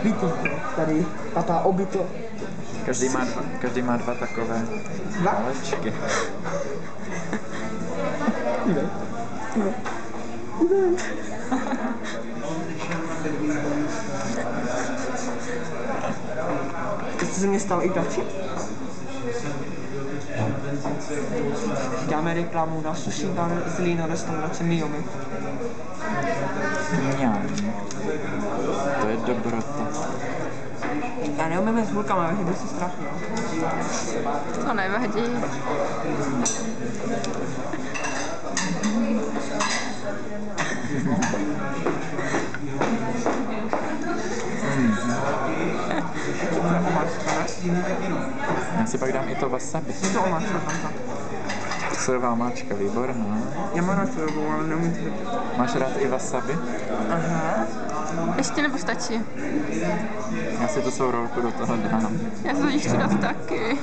byty, tady, papá obyto. Každý má dva takové válečky. To se mě stalo i taky. Dáme reklamu na sushi bar Zlína restaurace Miyomi. Mňam. To je dobrota. Já neumím s bulkama, takže by si strachnil. To nevadí. Já si pak dám i to wasabi. To omáčka tam. Sojová omáčka, výborná. Já mám na sojovou, ale neumím to. Máš rád i wasabi? Aha. Ještě nebo stačí? Já si tu svou rolku do toho dám. Já se to chci dát taky.